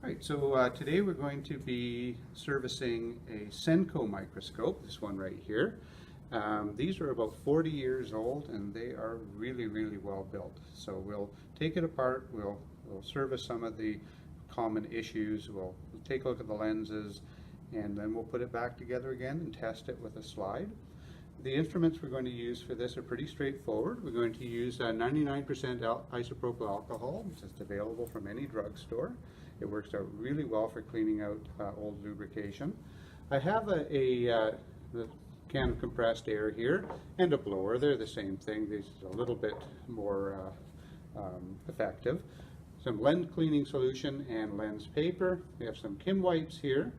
Alright, so today we're going to be servicing a Cenco microscope, this one right here. These are about 40 years old and they are really well built. So we'll take it apart, we'll service some of the common issues, we'll take a look at the lenses, and then we'll put it back together again and test it with a slide. The instruments we're going to use for this are pretty straightforward. We're going to use 99% isopropyl alcohol, which is available from any drugstore. It works out really well for cleaning out old lubrication. I have a can of compressed air here and a blower. They're the same thing. This is a little bit more effective. Some lens cleaning solution and lens paper. We have some Kim wipes here,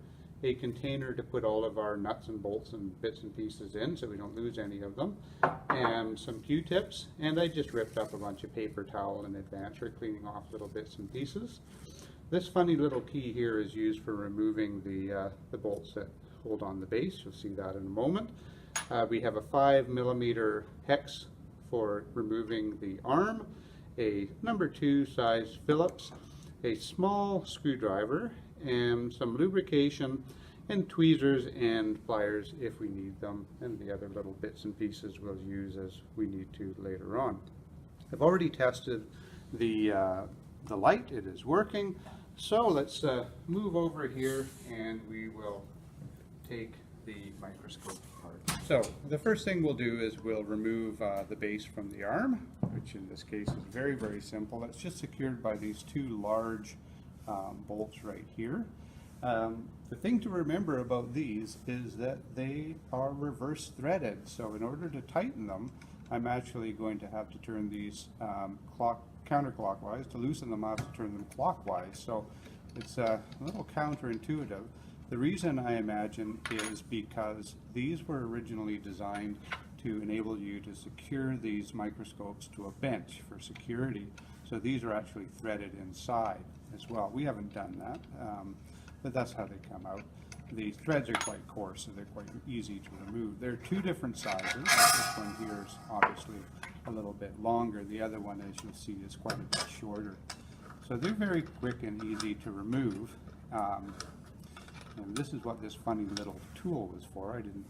a container to put all of our nuts and bolts and bits and pieces in so we don't lose any of them, and some Q-tips, and I just ripped up a bunch of paper towel in advance for cleaning off little bits and pieces. This funny little key here is used for removing the bolts that hold on the base. You'll see that in a moment. We have a 5mm hex for removing the arm, a number 2 size Phillips, a small screwdriver, and some lubrication, and tweezers and pliers if we need them, and the other little bits and pieces we'll use as we need to later on. I've already tested the light. It is working. So let's move over here and we will take the microscope apart. So the first thing we'll do is we'll remove the base from the arm, which in this case is very simple. It's just secured by these 2 large bolts right here. The thing to remember about these is that they are reverse threaded, so in order to tighten them, I'm actually going to have to turn these counterclockwise. To loosen them, I have to turn them clockwise, so it's a little counterintuitive. The reason, I imagine, is because these were originally designed to enable you to secure these microscopes to a bench for security, so these are actually threaded inside as well. We haven't done that, but that's how they come out. The threads are quite coarse, so they're quite easy to remove. There are 2 different sizes. This one here is obviously a little bit longer. The other one, as you'll see, is quite a bit shorter. So they're very quick and easy to remove. And this is what this funny little tool was for. I didn't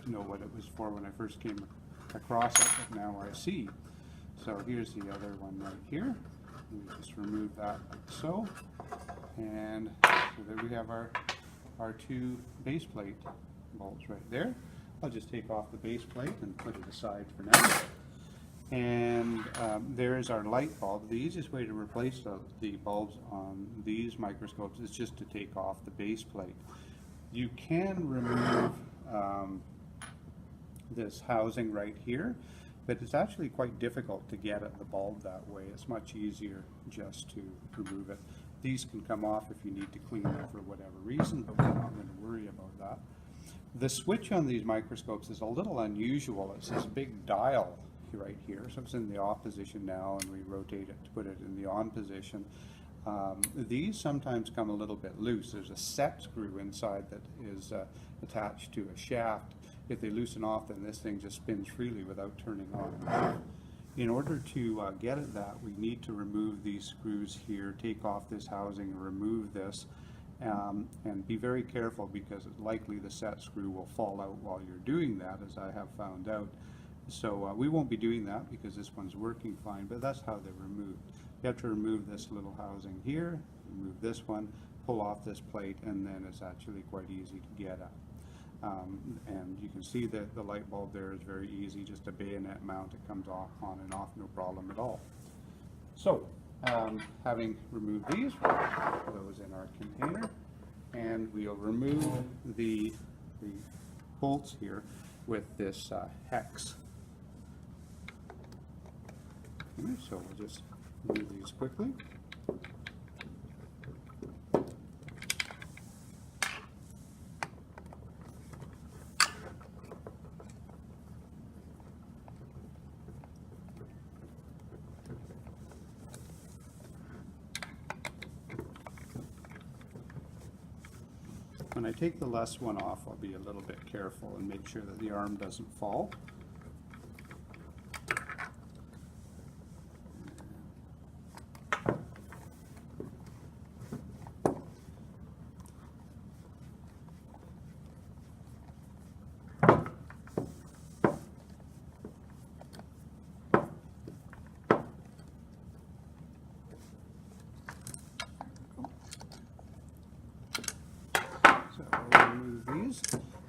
know what it was for when I first came across it, but now I see. So here's the other one right here. We just remove that like so. And so there we have our 2 base plate bolts right there. I'll just take off the base plate and put it aside for now. And there's our light bulb. The easiest way to replace the bulbs on these microscopes is just to take off the base plate. You can remove this housing right here, but it's actually quite difficult to get at the bulb that way. It's much easier just to remove it. These can come off if you need to clean them for whatever reason, but we're not going to worry about that. The switch on these microscopes is a little unusual. It's this big dial right here, so it's in the off position now, and we rotate it to put it in the on position. These sometimes come a little bit loose. There's a set screw inside that is attached to a shaft. If they loosen off, then this thing just spins freely without turning on and off. In order to get at that, we need to remove these screws here, take off this housing, and remove this, and be very careful because likely the set screw will fall out while you're doing that, as I have found out. So we won't be doing that because this one's working fine, but that's how they're removed. You have to remove this little housing here, remove this one, pull off this plate, and then it's actually quite easy to get at. And you can see that the light bulb there is very easy, just a bayonet mount. It comes off, on and off, no problem at all. So, having removed these, we'll put those in our container, and we'll remove the bolts here with this hex. Okay, so we'll just remove these quickly. When I take the last one off, I'll be a little bit careful and make sure that the arm doesn't fall.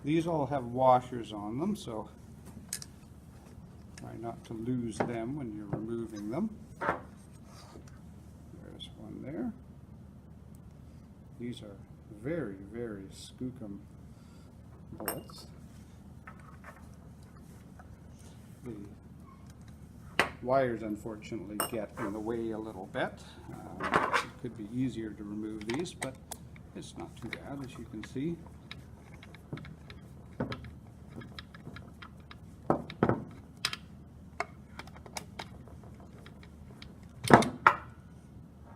These all have washers on them, so try not to lose them when you're removing them. There's one there. These are very, very skookum bullets. The wires unfortunately get in the way a little bit. It could be easier to remove these, but it's not too bad, as you can see.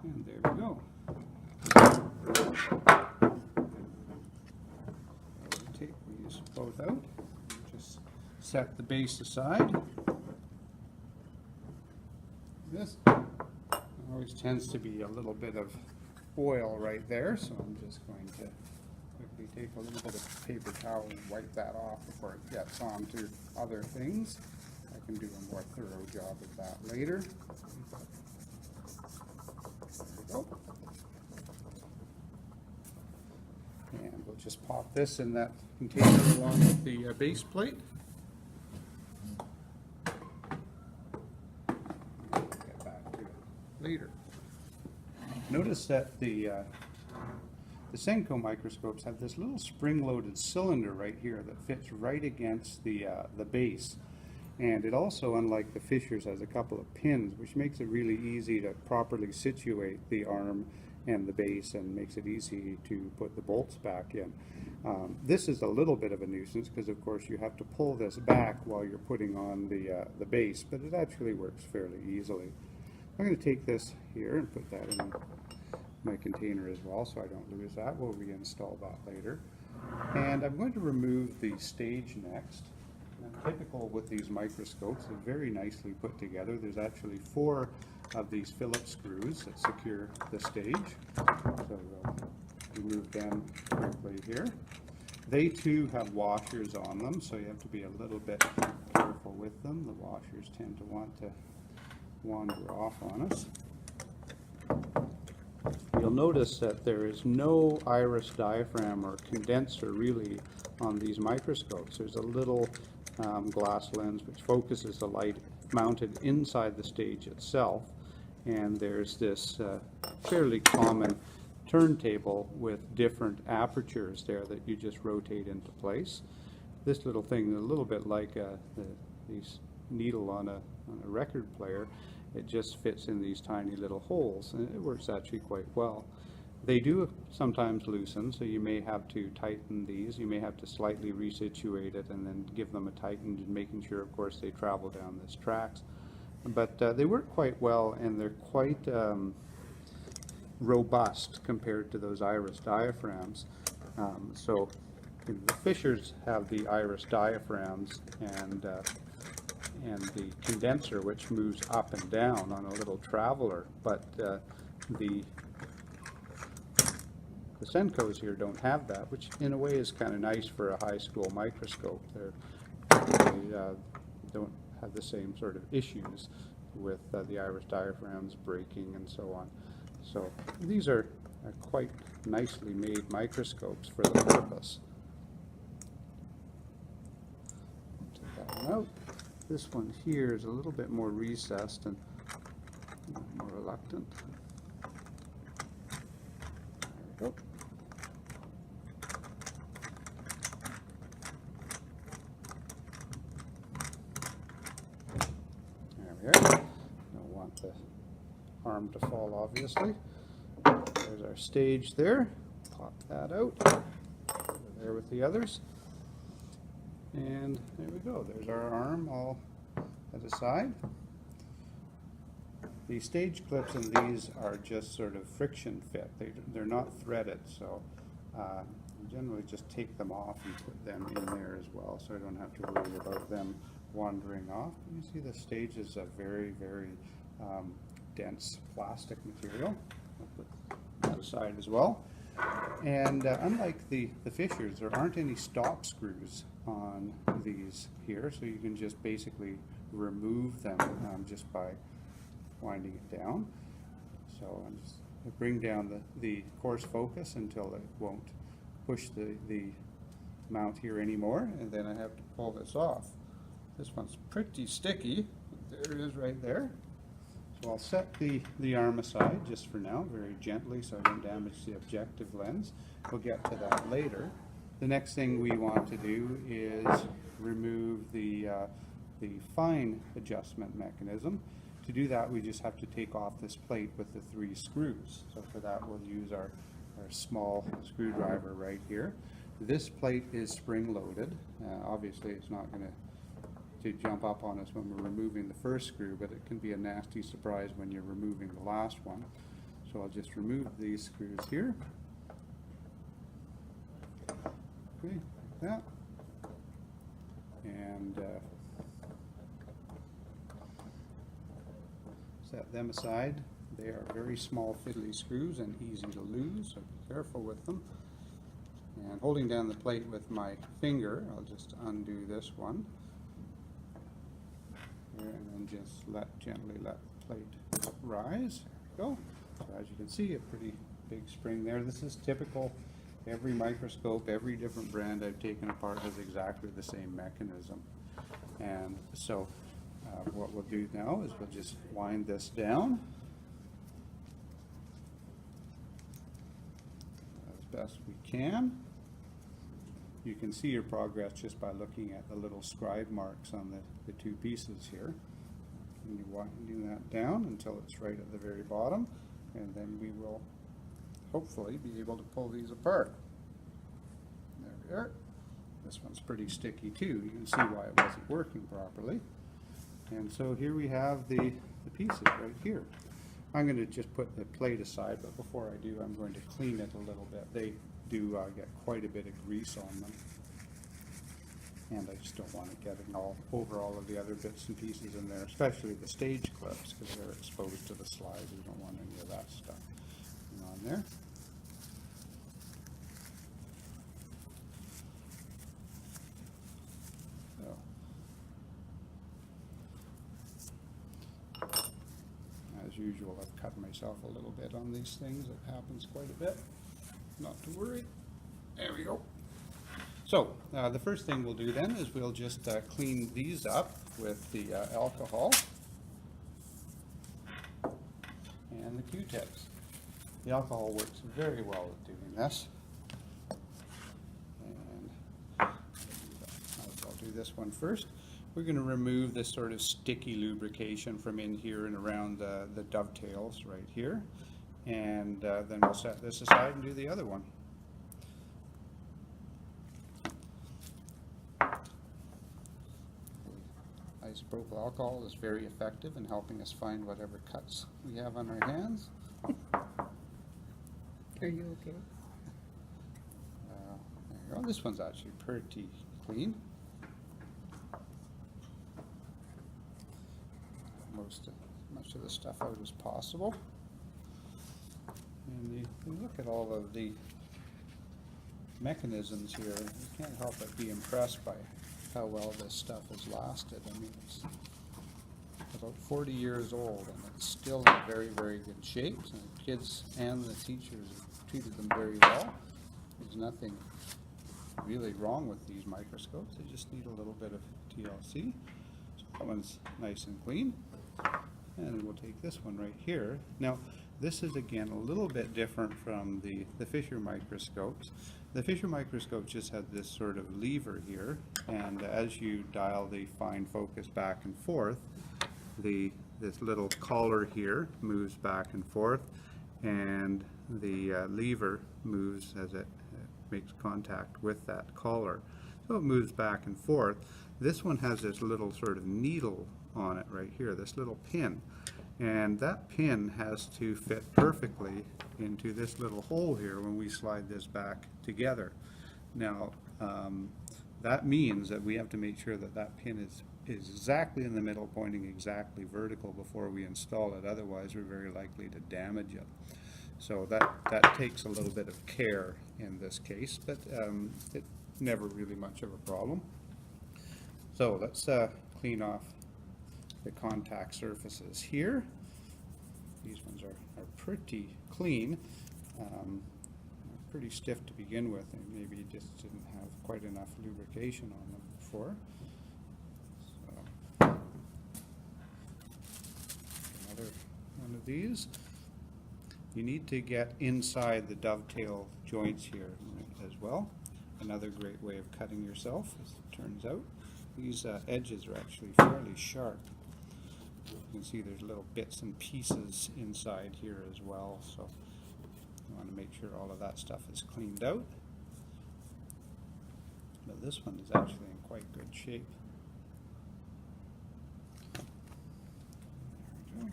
And there we go. Take these both out. Just set the base aside. This always tends to be a little bit of oil right there, so I'm just going to quickly take a little bit of paper towel and wipe that off before it gets onto other things. I can do a more thorough job of that later. There we go. And we'll just pop this in that container along with the base plate. Get back to it later. Notice that the Cenco microscopes have this little spring-loaded cylinder right here that fits right against the base. And it also, unlike the Fisher's, has a couple of pins, which makes it really easy to properly situate the arm and the base and makes it easy to put the bolts back in. This is a little bit of a nuisance because, of course, you have to pull this back while you're putting on the base, but it actually works fairly easily. I'm going to take this here and put that in my container as well so I don't lose that. We'll reinstall that later. And I'm going to remove the stage next. And typical with these microscopes, they're very nicely put together. There's actually 4 of these Phillips screws that secure the stage. So we'll remove them quickly here. They too have washers on them, so you have to be a little bit careful with them. The washers tend to want to wander off on us. You'll notice that there is no iris diaphragm or condenser really on these microscopes. There's a little glass lens which focuses the light mounted inside the stage itself, and there's this fairly common turntable with different apertures there that you just rotate into place. This little thing is a little bit like these needle on a record player. It just fits in these tiny little holes, and it works actually quite well. They do sometimes loosen, so you may have to tighten these. You may have to slightly resituate it and then give them a tighten, and making sure, of course, they travel down this tracks. But they work quite well, and they're quite robust compared to those iris diaphragms. So the Fishers have the iris diaphragms and the condenser, which moves up and down on a little traveler, but the Cencos here don't have that, which in a way is kind of nice for a high school microscope. They don't have the same sort of issues with the iris diaphragms breaking and so on. So these are quite nicely made microscopes for the purpose. Take that one out. This one here is a little bit more recessed and more reluctant. There we go. There we are. Don't want the arm to fall, obviously. There's our stage there. Pop that out. Over there with the others. And there we go. There's our arm all at the side. The stage clips in these are just sort of friction fit. They're not threaded, so I generally just take them off and put them in there as well, so I don't have to worry about them wandering off. You see the stage is a very, very dense plastic material. I'll put that aside as well. And unlike the Fishers, there aren't any stop screws on these here, so you can just basically remove them just by winding it down. So I'm just bring down the coarse focus until it won't push the mount here anymore, and then I have to pull this off. This one's pretty sticky. There it is right there. So I'll set the arm aside just for now, very gently, so I don't damage the objective lens. We'll get to that later. The next thing we want to do is remove the fine adjustment mechanism. To do that, we just have to take off this plate with the 3 screws. So for that, we'll use our small screwdriver right here. This plate is spring-loaded. Obviously, it's not going to jump up on us when we're removing the first screw, but it can be a nasty surprise when you're removing the last one. So I'll just remove these screws here. Okay, like that. And set them aside. They are very small fiddly screws and easy to lose, so be careful with them. And holding down the plate with my finger, I'll just undo this one. Here, and then just gently let the plate rise. There we go. So as you can see, a pretty big spring there. This is typical. Every microscope, every different brand I've taken apart has exactly the same mechanism. And so what we'll do now is we'll just wind this down as best we can. You can see your progress just by looking at the little scribe marks on the 2 pieces here. And you wind that down until it's right at the very bottom, and then we will hopefully be able to pull these apart. There we are. This one's pretty sticky too. You can see why it wasn't working properly. And so here we have the pieces right here. I'm going to just put the plate aside, but before I do, I'm going to clean it a little bit. They do get quite a bit of grease on them, and I just don't want it getting all over all of the other bits and pieces in there, especially the stage clips, because they're exposed to the slides. We don't want any of that stuff on there. So, as usual, I've cut myself a little bit on these things. It happens quite a bit. Not to worry. There we go. So the first thing we'll do then is we'll just clean these up with the alcohol and the Q-tips. The alcohol works very well at doing this. And I'll do this one first. We're going to remove this sort of sticky lubrication from in here and around the dovetails right here. And then we'll set this aside and do the other one. Isopropyl alcohol is very effective in helping us find whatever cuts we have on our hands. Are you okay? There you go. This one's actually pretty clean. Much of the stuff out as possible. And you look at all of the mechanisms here, you can't help but be impressed by how well this stuff has lasted. I mean, it's about 40 years old and it's still in very, very good shape. And the kids and the teachers have treated them very well. There's nothing really wrong with these microscopes. They just need a little bit of TLC. So that one's nice and clean. And we'll take this one right here. Now, this is again a little bit different from the Fisher microscopes. The Fisher microscope just had this sort of lever here, and as you dial the fine focus back and forth, this little collar here moves back and forth, and the lever moves as it makes contact with that collar. So it moves back and forth. This one has this little sort of needle on it right here, this little pin. And that pin has to fit perfectly into this little hole here when we slide this back together. Now, that means that we have to make sure that that pin is exactly in the middle, pointing exactly vertical before we install it. Otherwise, we're very likely to damage it. So that takes a little bit of care in this case, but it's never really much of a problem. So let's clean off the contact surfaces here. These ones are pretty clean. pretty stiff to begin with, and maybe you just didn't have quite enough lubrication on them before. So, another one of these. You need to get inside the dovetail joints here as well. Another great way of cutting yourself, as it turns out. These edges are actually fairly sharp. You can see there's little bits and pieces inside here as well, so you want to make sure all of that stuff is cleaned out. But this one is actually in quite good shape. There we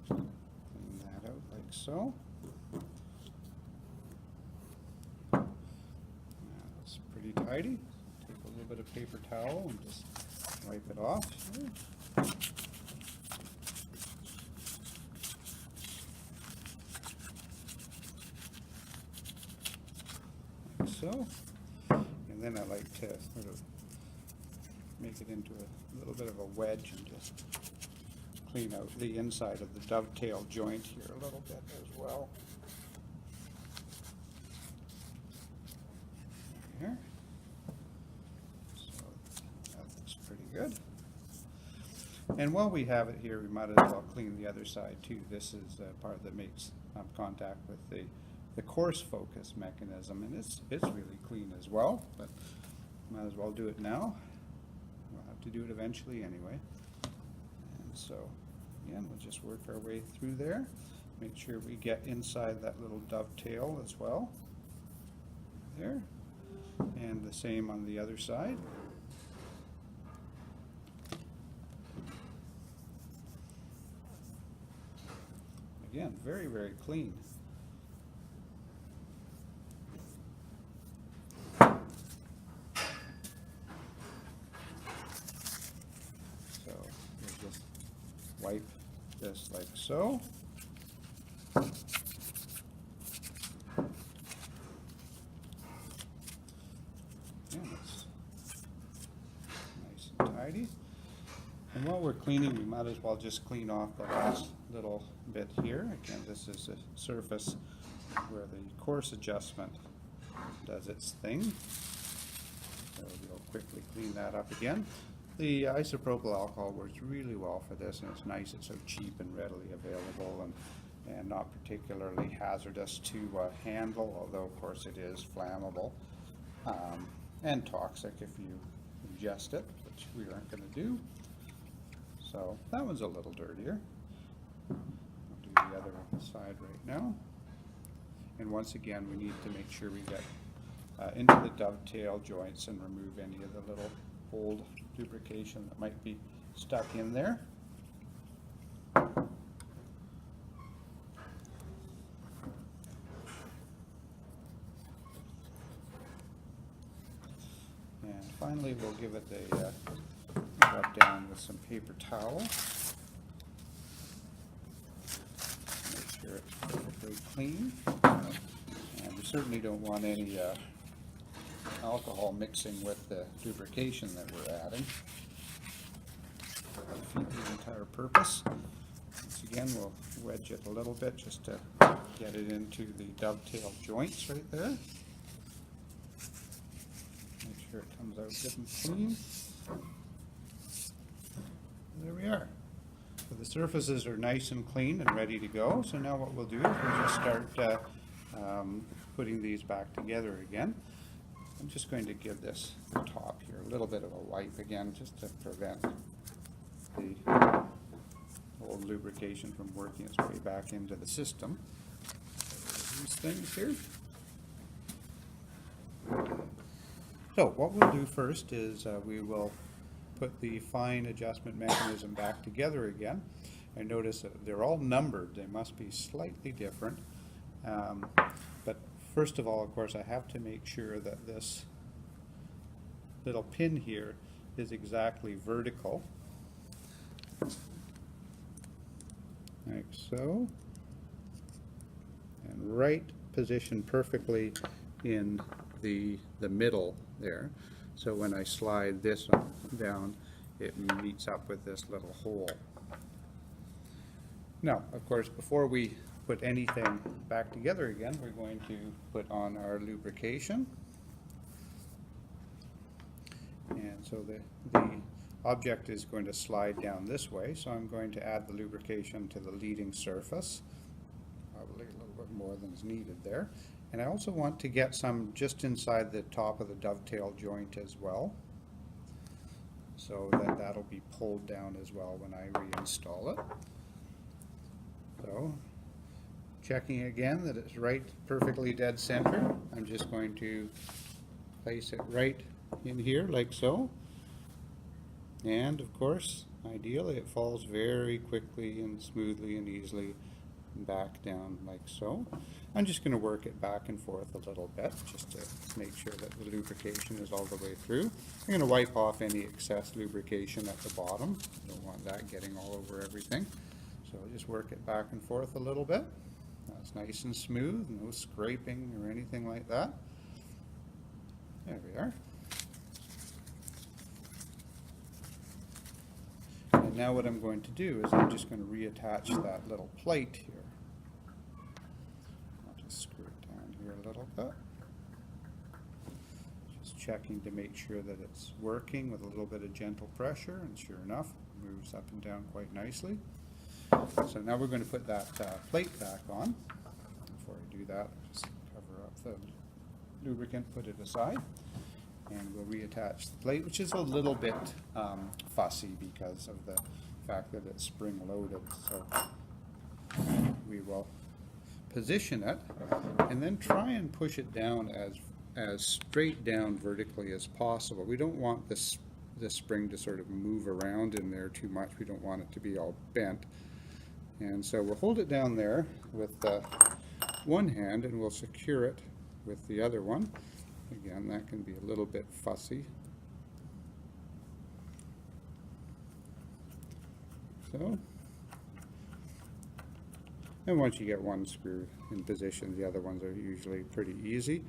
go. Clean that out like so. That's pretty tidy. Take a little bit of paper towel and just wipe it off. Like so. And then I like to sort of make it into a little bit of a wedge and just clean out the inside of the dovetail joint here a little bit as well. There. So that looks pretty good. And while we have it here, we might as well clean the other side too. This is the part that makes contact with the coarse focus mechanism, and it's really clean as well, but might as well do it now. We'll have to do it eventually anyway. And so again, we'll just work our way through there. Make sure we get inside that little dovetail as well. There. And the same on the other side. Again, very, very clean. So we'll just wipe this like so. Tidy. And while we're cleaning, we might as well just clean off the last little bit here. Again, this is the surface where the coarse adjustment does its thing. So we'll quickly clean that up again. The isopropyl alcohol works really well for this, and it's nice. It's so cheap and readily available, and not particularly hazardous to handle, although of course it is flammable and toxic if you ingest it, which we aren't going to do. So that one's a little dirtier. I'll do the other side right now. And once again, we need to make sure we get into the dovetail joints and remove any of the little old lubrication that might be stuck in there. And finally, we'll give it a rub down with some paper towel. Make sure it's perfectly clean. And we certainly don't want any alcohol mixing with the lubrication that we're adding. Defeat the entire purpose. Once again, we'll wedge it a little bit just to get it into the dovetail joints right there. Make sure it comes out good and clean. There we are. So the surfaces are nice and clean and ready to go. So now what we'll do is we'll just start putting these back together again. I'm just going to give this top here a little bit of a wipe again, just to prevent the old lubrication from working its way back into the system. These things here. So what we'll do first is we will put the fine adjustment mechanism back together again. I notice that they're all numbered. They must be slightly different. But first of all, of course, I have to make sure that this little pin here is exactly vertical, like so, and right positioned perfectly in the middle there. So when I slide this down, it meets up with this little hole. Now, of course, before we put anything back together again, we're going to put on our lubrication. And so the object is going to slide down this way, so I'm going to add the lubrication to the leading surface, probably a little bit more than is needed there. And I also want to get some just inside the top of the dovetail joint as well, so that that'll be pulled down as well when I reinstall it. So, checking again that it's right perfectly dead center, I'm just going to place it right in here like so. And of course, ideally it falls very quickly and smoothly and easily back down like so. I'm just going to work it back and forth a little bit just to make sure that the lubrication is all the way through. I'm going to wipe off any excess lubrication at the bottom. Don't want that getting all over everything. So just work it back and forth a little bit. That's nice and smooth, no scraping or anything like that. There we are. And now what I'm going to do is I'm just going to reattach that little plate here. I'll just screw it down here a little bit. Just checking to make sure that it's working with a little bit of gentle pressure, and sure enough, it moves up and down quite nicely. So now we're going to put that plate back on. Before I do that, just cover up the lubricant, put it aside, and we'll reattach the plate, which is a little bit fussy because of the fact that it's spring-loaded. So we will position it and then try and push it down as straight down vertically as possible. We don't want this spring to sort of move around in there too much. We don't want it to be all bent. And so we'll hold it down there with one hand and we'll secure it with the other one. Again, that can be a little bit fussy. So, and once you get one screw in position, the other ones are usually pretty easy.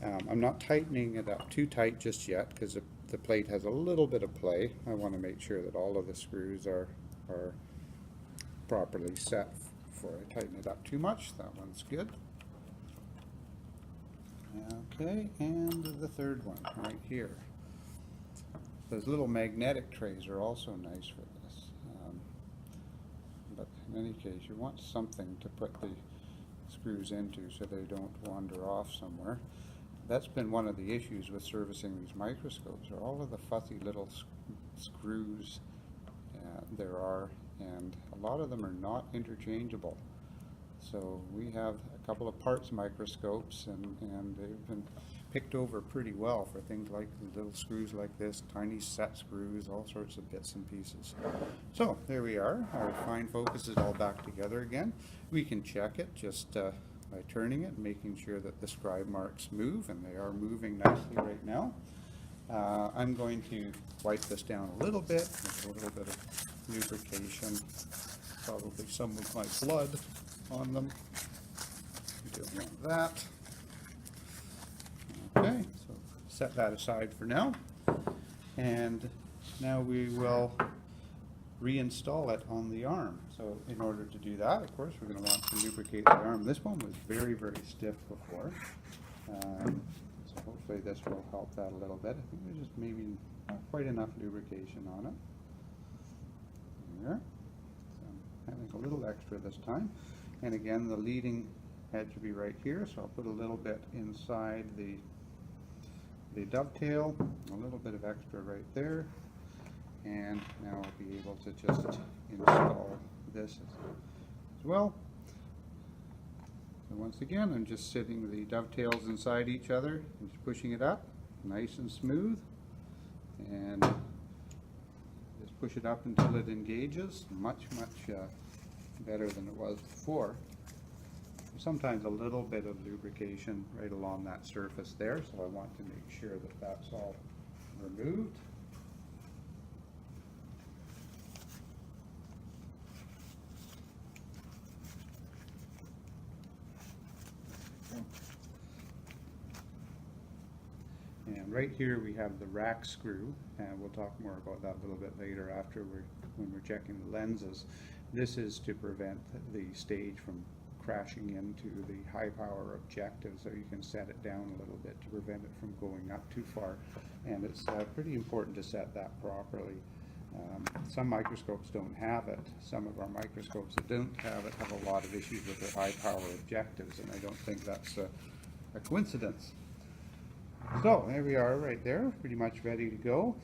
I'm not tightening it up too tight just yet because the plate has a little bit of play. I want to make sure that all of the screws are properly set before I tighten it up too much. That one's good. Okay, and the third one right here. Those little magnetic trays are also nice for this. But in any case, you want something to put the screws into so they don't wander off somewhere. That's been one of the issues with servicing these microscopes, are all of the fussy little screws there are, and a lot of them are not interchangeable. So we have a couple of parts microscopes, and they've been picked over pretty well for things like little screws like this, tiny set screws, all sorts of bits and pieces. So there we are. Our fine focus is all back together again. We can check it just by turning it, making sure that the scribe marks move, and they are moving nicely right now. I'm going to wipe this down a little bit with a little bit of lubrication, probably some of my blood on them. We don't want that. Okay, so set that aside for now. And now we will reinstall it on the arm. So in order to do that, of course, we're going to want to lubricate the arm. This one was very, very stiff before. So hopefully this will help that a little bit. I think there's just maybe not quite enough lubrication on it. There. So I'm having a little extra this time. And again, the leading edge will be right here, so I'll put a little bit inside the dovetail, a little bit of extra right there, and now I'll be able to just install this as well. So once again, I'm just sitting the dovetails inside each other and just pushing it up, nice and smooth, and just push it up until it engages, much better than it was before. Sometimes a little bit of lubrication right along that surface there, so I want to make sure that that's all removed. And right here we have the rack screw, and we'll talk more about that a little bit later when we're checking the lenses. This is to prevent the stage from crashing into the high power objective, so you can set it down a little bit to prevent it from going up too far. And it's pretty important to set that properly. Some microscopes don't have it. Some of our microscopes that don't have it have a lot of issues with their high power objectives, and I don't think that's a coincidence. So there we are right there, pretty much ready to go.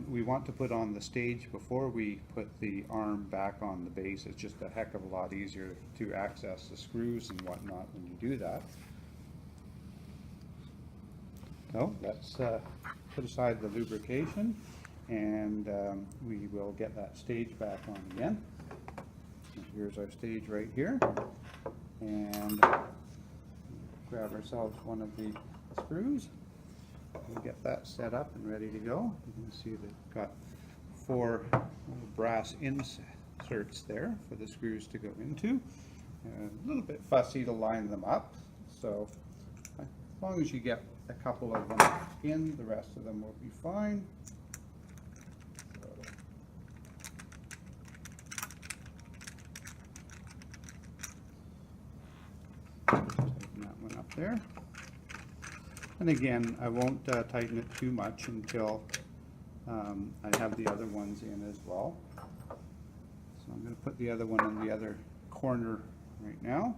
We want to put on the stage before we put the arm back on the base. It's just a heck of a lot easier to access the screws and whatnot when you do that. So let's put aside the lubrication, and we will get that stage back on again. Here's our stage right here, and grab ourselves one of the screws. We'll get that set up and ready to go. You can see they've got 4 little brass inserts there for the screws to go into. A little bit fussy to line them up, so as long as you get a couple of them in, the rest of them will be fine. Tighten that one up there. And again, I won't tighten it too much until I have the other ones in as well. So I'm going to put the other one in the other corner right now,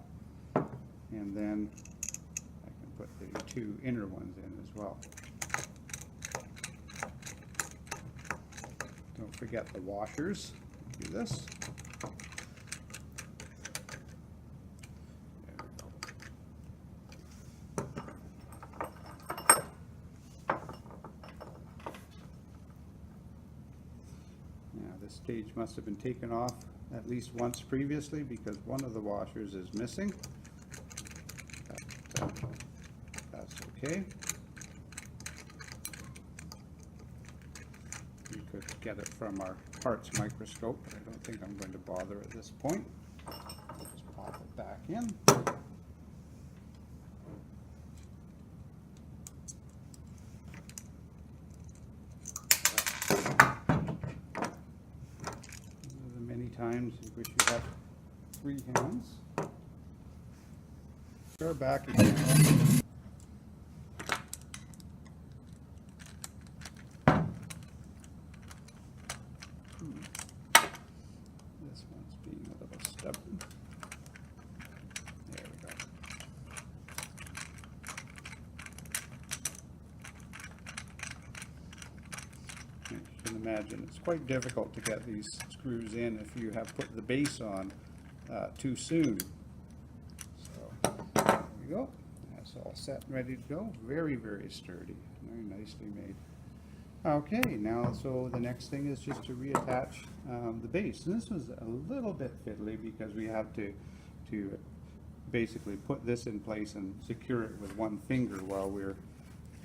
and then I can put the 2 inner ones in as well. Don't forget the washers. Do this. This stage must have been taken off at least once previously, because one of the washers is missing. But, that's okay. You could get it from our parts microscope, but I don't think I'm going to bother at this point. I'll just pop it back in. Times you wish you had 3 hands. Go back again. This one's being a little stubborn. There we go. You can imagine it's quite difficult to get these screws in if you have put the base on too soon. So there we go. That's all set and ready to go. Very, very sturdy. Very nicely made. Okay, now so the next thing is just to reattach the base. And this was a little bit fiddly because we have to basically put this in place and secure it with one finger while we're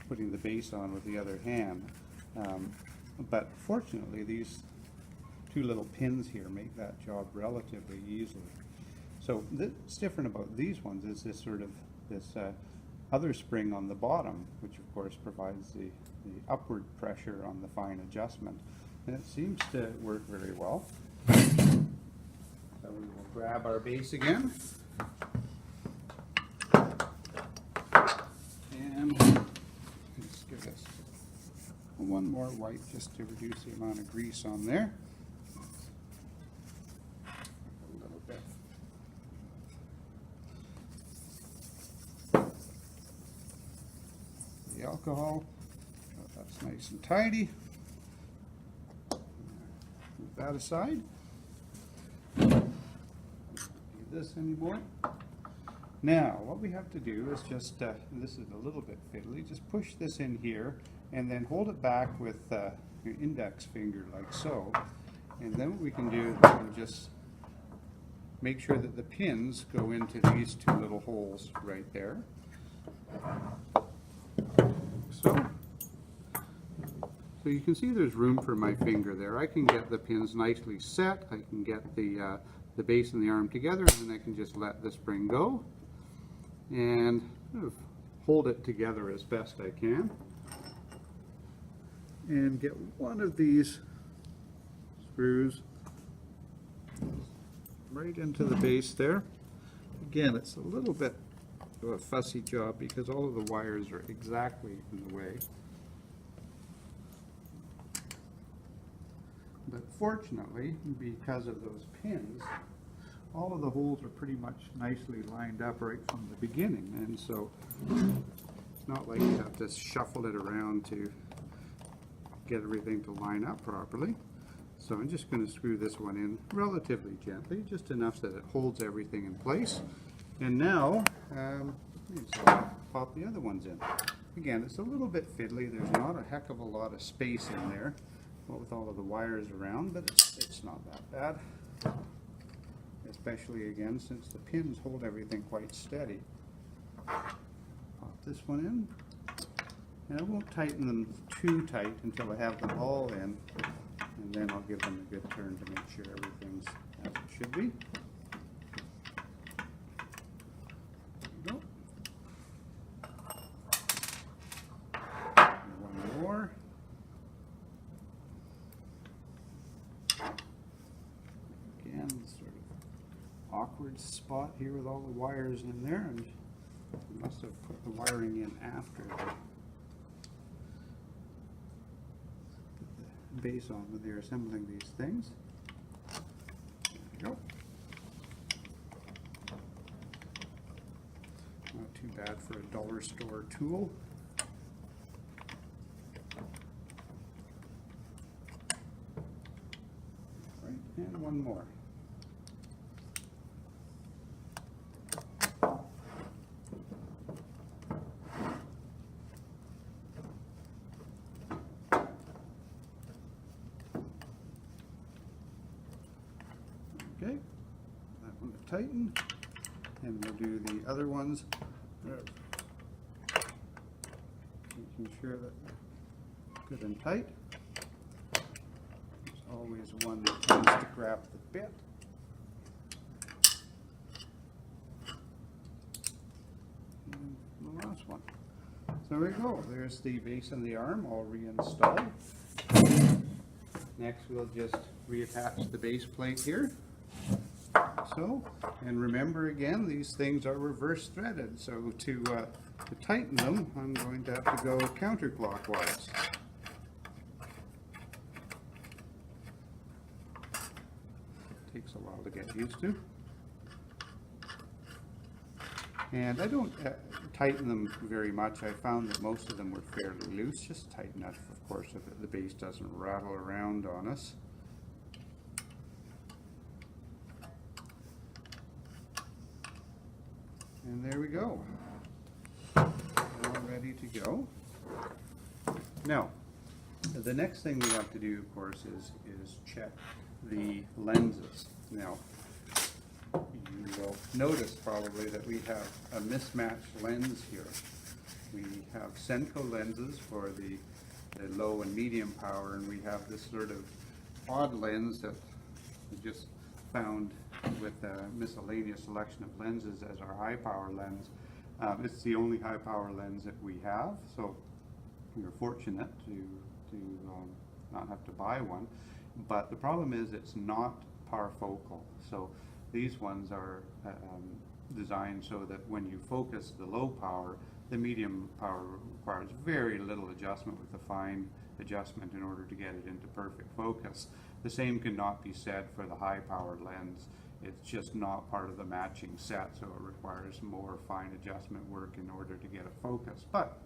putting the base on with the other hand. But fortunately, these 2 little pins here make that job relatively easily. So what's different about these ones is this sort of other spring on the bottom, which of course provides the upward pressure on the fine adjustment, and it seems to work very well. So we will grab our base again, and let's give this one more wipe just to reduce the amount of grease on there. A little bit. The alcohol, so that's nice and tidy. Move that aside. Don't need this anymore. Now, what we have to do is just, this is a little bit fiddly, just push this in here and then hold it back with your index finger like so. And then what we can do is we can just make sure that the pins go into these 2 little holes right there. So you can see there's room for my finger there. I can get the pins nicely set. I can get the base and the arm together, and then I can just let the spring go and sort of hold it together as best I can, and get one of these screws right into the base there. Again, it's a little bit of a fussy job because all of the wires are exactly in the way. But fortunately, because of those pins, all of the holes are pretty much nicely lined up right from the beginning, and so it's not like you have to shuffle it around to get everything to line up properly. So I'm just going to screw this one in relatively gently, just enough that it holds everything in place. And now, pop the other ones in. Again, it's a little bit fiddly. There's not a heck of a lot of space in there with all of the wires around, but it's not that bad. Especially again, since the pins hold everything quite steady. Pop this one in. And I won't tighten them too tight until I have them all in, and then I'll give them a good turn to make sure everything's as it should be. There we go. And one more. Again, sort of awkward spot here with all the wires in there, and I must have put the wiring in after the base on when they're assembling these things. There we go. Not too bad for a dollar store tool. Right, and one more. Okay, that one to tighten, and we'll do the other ones, making sure that they're good and tight. There's always one that tends to grab the bit. And the last one. So there we go, there's the base and the arm all reinstalled. Next we'll just reattach the base plate here. So, and remember again, these things are reverse threaded, so to tighten them, I'm going to have to go counterclockwise. Takes a while to get used to. And I don't tighten them very much. I found that most of them were fairly loose. Just tighten enough, of course, so that the base doesn't rattle around on us. And there we go. All ready to go. Now, the next thing we have to do, of course, is check the lenses. Now, you will notice probably that we have a mismatched lens here. We have Cenco lenses for the low and medium power, and we have this sort of odd lens that we just found with a miscellaneous selection of lenses as our high power lens. It's the only high power lens that we have, so we're fortunate to not have to buy one. But the problem is it's not parfocal. So these ones are designed so that when you focus the low power, the medium power requires very little adjustment with the fine adjustment in order to get it into perfect focus. The same cannot be said for the high power lens. It's just not part of the matching set, so it requires more fine adjustment work in order to get it focused. But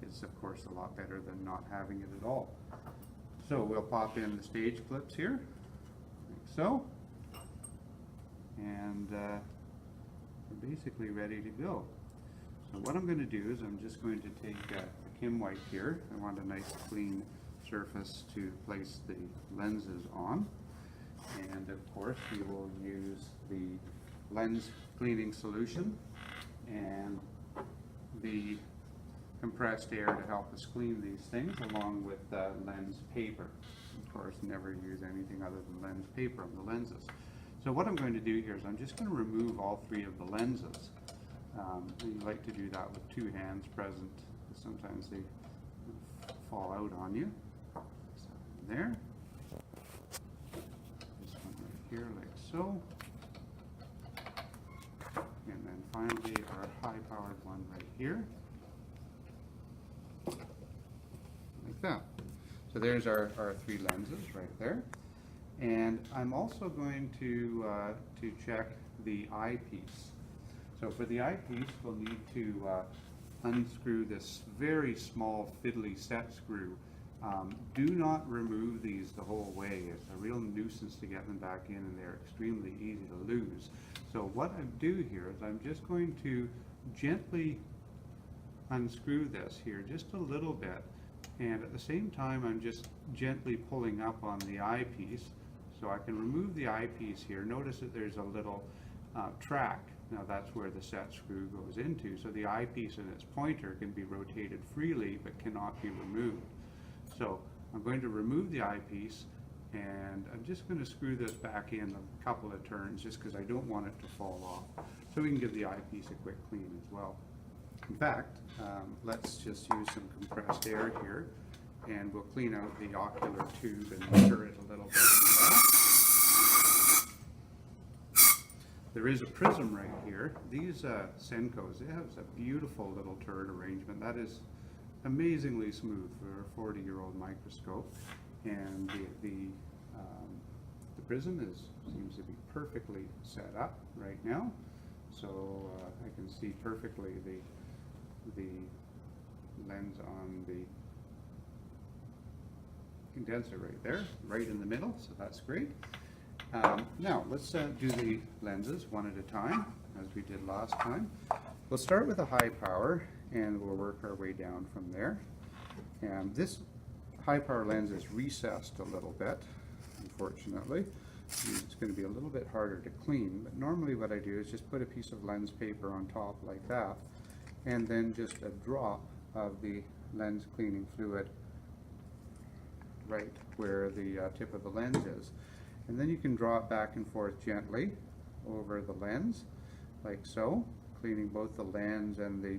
it's of course a lot better than not having it at all. So we'll pop in the stage clips here, like so, and we're basically ready to go. So what I'm going to do is I'm just going to take a Kim wipe here. I want a nice clean surface to place the lenses on. And of course we will use the lens cleaning solution and the compressed air to help us clean these things, along with lens paper. Of course, never use anything other than lens paper on the lenses. So what I'm going to do here is I'm just going to remove all three of the lenses. You like to do that with two hands present, because sometimes they fall out on you. So there. This one right here, like so. high-powered one right here, like that. So there's our 3 lenses right there. And I'm also going to check the eyepiece. So for the eyepiece, we'll need to unscrew this very small fiddly set screw. Do not remove these the whole way. It's a real nuisance to get them back in, and they're extremely easy to lose. So what I do here is I'm just going to gently unscrew this here just a little bit, and at the same time I'm just gently pulling up on the eyepiece so I can remove the eyepiece here. Notice that there's a little track. Now that's where the set screw goes into, so the eyepiece and its pointer can be rotated freely but cannot be removed. So I'm going to remove the eyepiece, and I'm just going to screw this back in a couple of turns just because I don't want it to fall off. So we can give the eyepiece a quick clean as well. In fact, let's just use some compressed air here, and we'll clean out the ocular tube and measure it a little bit as well. There is a prism right here. These Cencos, it has a beautiful little turret arrangement that is amazingly smooth for a 40-year-old microscope, and the prism seems to be perfectly set up right now. So I can see perfectly the lens on the condenser right there, right in the middle, so that's great. Now let's do the lenses one at a time, as we did last time. We'll start with a high power, and we'll work our way down from there. And this high power lens is recessed a little bit, unfortunately. It's going to be a little bit harder to clean, but normally what I do is just put a piece of lens paper on top like that, and then just a drop of the lens cleaning fluid right where the tip of the lens is. And then you can draw it back and forth gently over the lens, like so, cleaning both the lens and the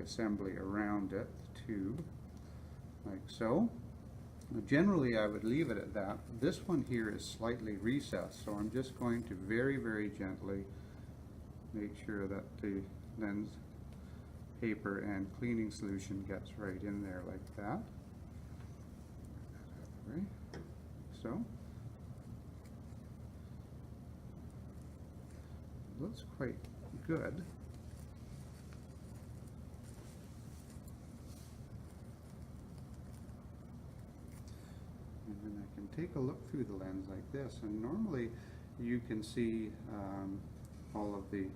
assembly around it, the tube, like so. Now, generally I would leave it at that. This one here is slightly recessed, so I'm just going to very, very gently make sure that the lens paper and cleaning solution gets right in there like that. Right, so. Looks quite good. And then I can take a look through the lens like this, and normally you can see all of the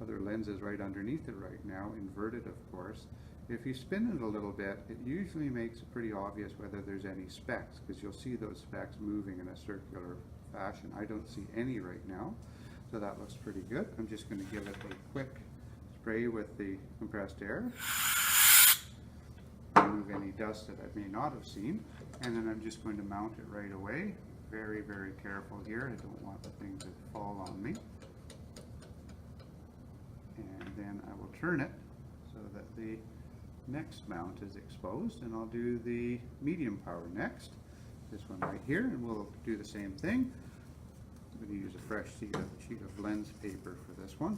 other lenses right underneath it right now, inverted of course. If you spin it a little bit, it usually makes it pretty obvious whether there's any specks, because you'll see those specks moving in a circular fashion. I don't see any right now, so that looks pretty good. I'm just going to give it a quick spray with the compressed air, remove any dust that I may not have seen, and then I'm just going to mount it right away. Very, very careful here. I don't want the thing to fall on me. And then I will turn it so that the next mount is exposed, and I'll do the medium power next. This one right here, and we'll do the same thing. I'm going to use a fresh sheet of lens paper for this one.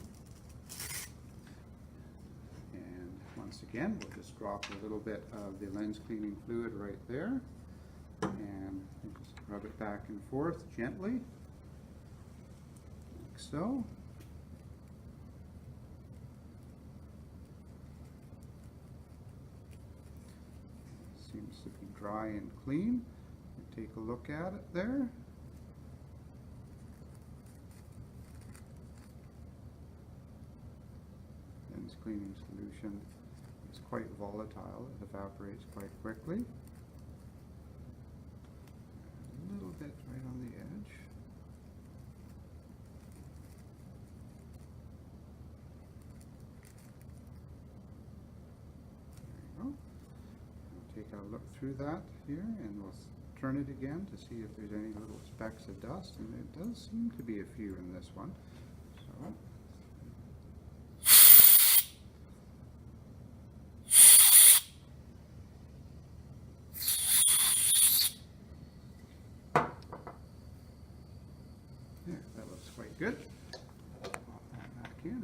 And once again, we'll just drop a little bit of the lens cleaning fluid right there, and just rub it back and forth gently, like so. Seems to be dry and clean. Take a look at it there. Lens cleaning solution is quite volatile. It evaporates quite quickly. A little bit right on the edge. There you go. Take a look through that here, and we'll turn it again to see if there's any little specks of dust, and there does seem to be a few in this one. So. There, that looks quite good. Pop that back in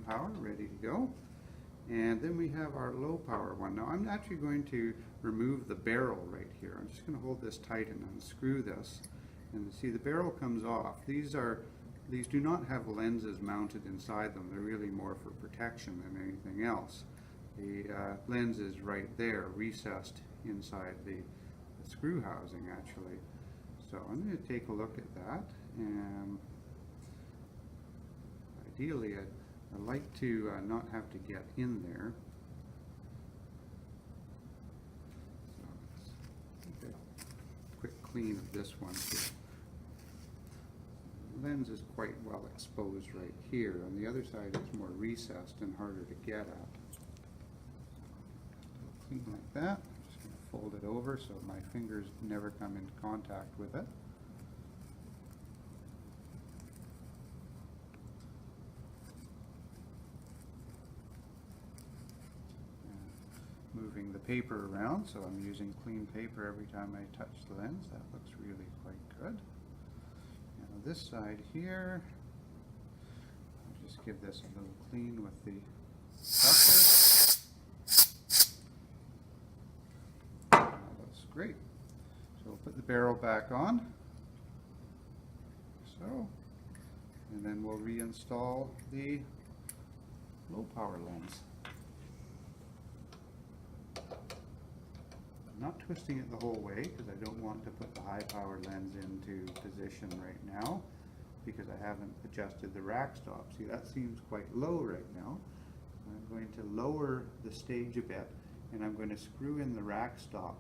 power ready to go. And then we have our low power one. Now I'm actually going to remove the barrel right here. I'm just going to hold this tight and unscrew this. And see, the barrel comes off. These do not have lenses mounted inside them. They're really more for protection than anything else. The lens is right there, recessed inside the screw housing actually. So I'm going to take a look at that, and ideally I'd like to not have to get in there. So let's take a quick clean of this one too. The lens is quite well exposed right here. On the other side it's more recessed and harder to get at. Clean like that. I'm just going to fold it over so my fingers never come into contact with it. Moving the paper around, so I'm using clean paper every time I touch the lens. That looks really quite good. Now this side here, I'll just give this a little clean with the brusher. That looks great. So we'll put the barrel back on. So, and then we'll reinstall the low power lens. Not twisting it the whole way because I don't want to put the high power lens into position right now because I haven't adjusted the rack stop. See, that seems quite low right now. I'm going to lower the stage a bit and I'm going to screw in the rack stop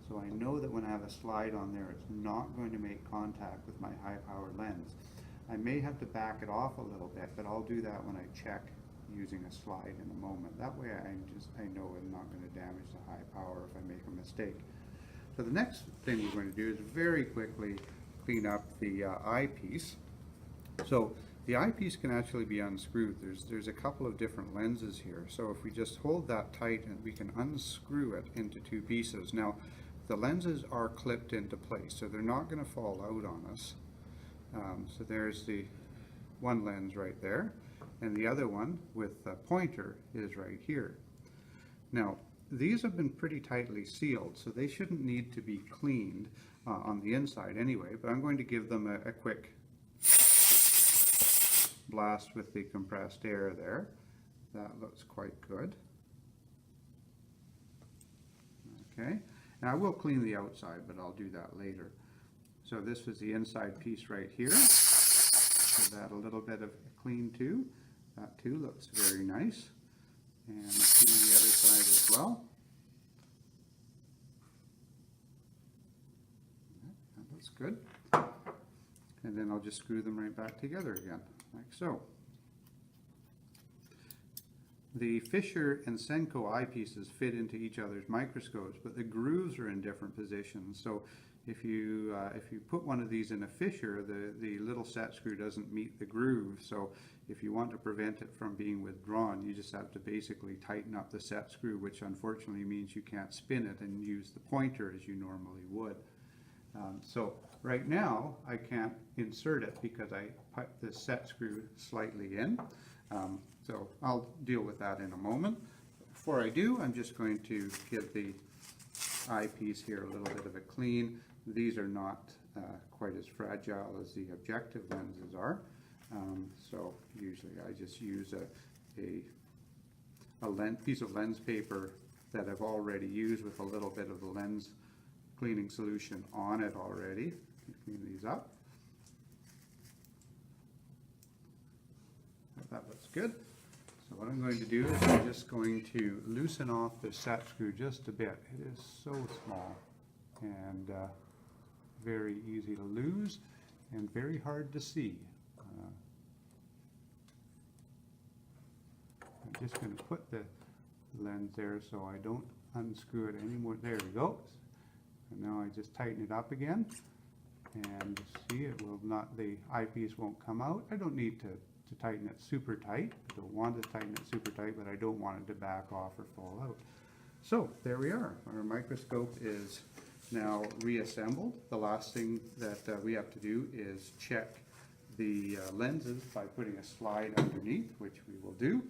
so I know that when I have a slide on there it's not going to make contact with my high power lens. I may have to back it off a little bit, but I'll do that when I check using a slide in a moment. That way I know I'm not going to damage the high power if I make a mistake. So the next thing we're going to do is very quickly clean up the eyepiece. So the eyepiece can actually be unscrewed. There's a couple of different lenses here. So if we just hold that tight and we can unscrew it into two pieces. Now the lenses are clipped into place, so they're not going to fall out on us. So there's the one lens right there. And the other one with the pointer is right here. Now, these have been pretty tightly sealed, so they shouldn't need to be cleaned on the inside anyway, but I'm going to give them a quick blast with the compressed air there. That looks quite good. Okay, and I will clean the outside, but I'll do that later. So this is the inside piece right here. Give that a little bit of clean too. That too looks very nice. And let's clean the other side as well. That looks good. And then I'll just screw them right back together again, like so. The Fisher and Cenco eyepieces fit into each other's microscopes, but the grooves are in different positions. So if you put one of these in a Fisher, the little set screw doesn't meet the groove. So if you want to prevent it from being withdrawn, you just have to basically tighten up the set screw, which unfortunately means you can't spin it and use the pointer as you normally would. So right now I can't insert it because I put the set screw slightly in. So I'll deal with that in a moment. Before I do, I'm just going to give the eyepiece here a little bit of a clean. These are not quite as fragile as the objective lenses are. So usually I just use a piece of lens paper that I've already used with a little bit of the lens cleaning solution on it already. Clean these up. That looks good. So what I'm going to do is I'm just going to loosen off the set screw just a bit. It is so small and very easy to lose and very hard to see. I'm just going to put the lens there so I don't unscrew it anymore. There we go. And now I just tighten it up again, and see, it will not, the eyepiece won't come out. I don't need to tighten it super tight. I don't want to tighten it super tight, but I don't want it to back off or fall out. So there we are. Our microscope is now reassembled. The last thing that we have to do is check the lenses by putting a slide underneath, which we will do.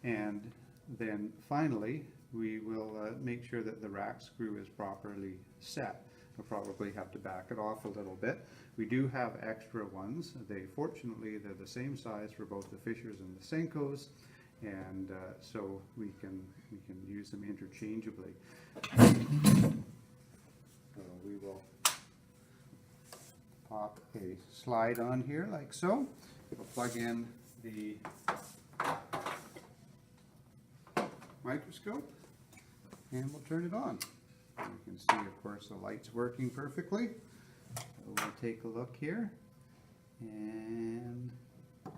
And then finally, we will make sure that the rack screw is properly set. We'll probably have to back it off a little bit. We do have extra ones. Fortunately, they're the same size for both the Fishers and the Cencos, and so we can use them interchangeably. So we will pop a slide on here like so. We'll plug in the microscope and we'll turn it on. You can see, of course, the light's working perfectly. So we'll take a look here, and right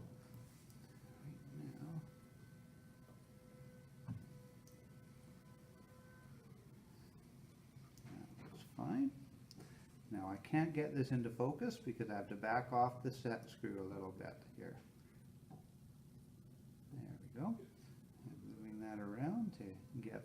now, that looks fine. Now I can't get this into focus because I have to back off the set screw a little bit here. There we go. And moving that around to get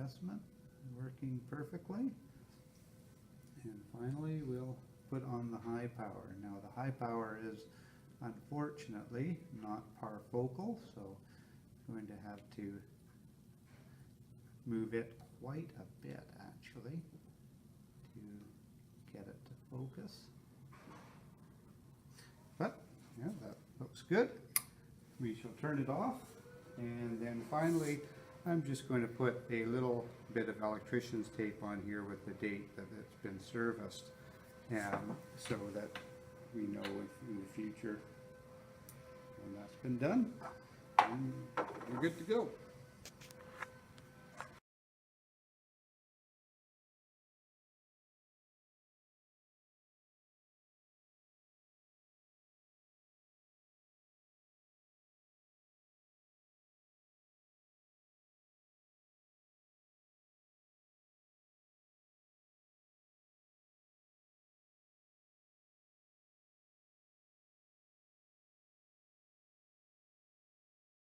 adjustment working perfectly. And finally we'll put on the high power. Now the high power is unfortunately not parfocal, so I'm going to have to move it quite a bit actually to get it to focus. But yeah, that looks good. We shall turn it off, and then finally I'm just going to put a little bit of electrician's tape on here with the date that it's been serviced, so that we know in the future when that's been done, and we're good to go.